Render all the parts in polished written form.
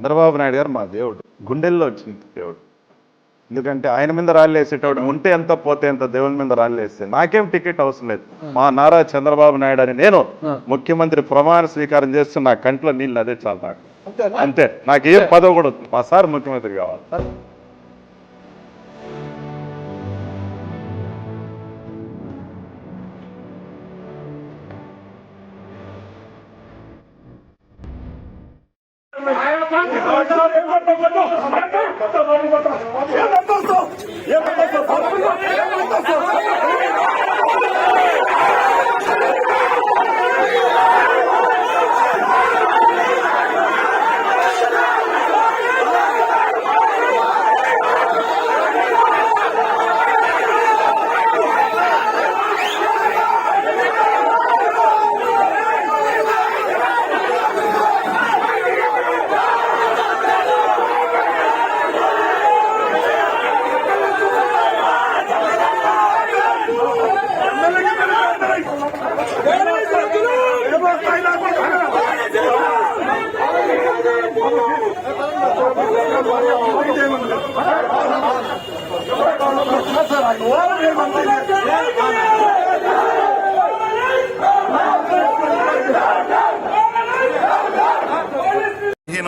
చంద్రబాబు నాయుడు గారు మా దేవుడు, గుండెల్లో వచ్చింది దేవుడు. ఎందుకంటే ఆయన మీద రాళ్ళు వేసేటోడు ఉంటే ఎంత పోతే ఎంత, దేవుని మీద రాళ్ళు వేస్తే నాకేం టికెట్ అవసరం లేదు. మా నారా చంద్రబాబు నాయుడు అని నేను ముఖ్యమంత్రి ప్రమాణ స్వీకారం చేస్తూ నా కంట్లో నీళ్ళు అదే చాలు నాకు, అంతే. నాకు ఏం పదవి కూడా వద్దు, మా సార్ ముఖ్యమంత్రి కావాలి.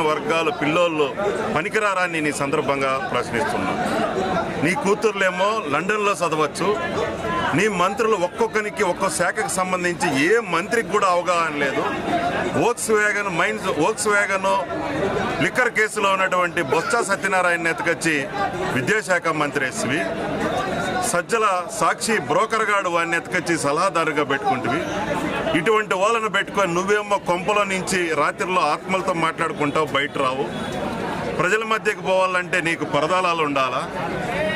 వర్గాలు పిల్లోళ్ళు పనికిరారాన్ని నీ సందర్భంగా ప్రశ్నిస్తున్నా. నీ కూతుర్లేమో లండన్లో చదవచ్చు, నీ మంత్రులు ఒక్కొక్కరికి ఒక్కో శాఖకు సంబంధించి ఏ మంత్రికి కూడా అవగాహన లేదు. వోక్స్ వ్యాగన్ లిక్కర్ కేసులో ఉన్నటువంటి బొత్స సత్యనారాయణ ఎత్తుకొచ్చి విద్యాశాఖ మంత్రి ఎస్వి, సజ్జల సాక్షి బ్రోకర్ గాడు వాడిని ఎత్తుకొచ్చి సలహాదారుగా పెట్టుకుంటువి. ఇటువంటి వాళ్ళను పెట్టుకొని నువ్వేమో కొంపలో నుంచి రాత్రిలో ఆత్మలతో మాట్లాడుకుంటావు, బయట రావు. ప్రజల మధ్యకి పోవాలంటే నీకు పరదాలాలు ఉండాలా?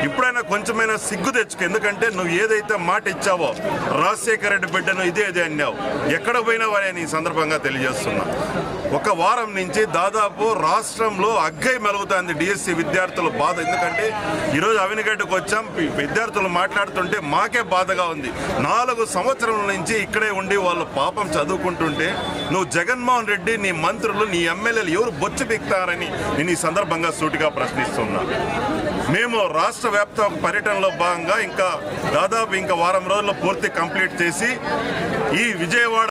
ఇప్పుడైనా కొంచెమైనా సిగ్గు తెచ్చుకో. ఎందుకంటే నువ్వు ఏదైతే మాట ఇచ్చావో రాజశేఖర రెడ్డి బిడ్డను ఇదే అన్నావు, ఎక్కడ పోయినా వారని ఈ సందర్భంగా తెలియజేస్తున్నా. ఒక వారం నుంచి దాదాపు రాష్ట్రంలో అగ్గై మెలుగుతుంది డిఎస్సి విద్యార్థుల బాధ. ఎందుకంటే ఈరోజు అవినిగడ్డకు వచ్చాం, విద్యార్థులు మాట్లాడుతుంటే మాకే బాధగా ఉంది. 4 సంవత్సరాల నుంచి ఇక్కడే ఉండి వాళ్ళు పాపం చదువుకుంటుంటే నువ్వు జగన్మోహన్ రెడ్డి, నీ మంత్రులు, నీ ఎమ్మెల్యేలు ఎవరు బొచ్చు బిక్తారని నేను ఈ సందర్భంగా సూటిగా ప్రశ్నిస్తున్నా. మేము రాష్ట్ర వ్యాప్త పర్యటనలో భాగంగా ఇంకా దాదాపు వారం రోజుల్లో పూర్తి కంప్లీట్ చేసి ఈ విజయవాడ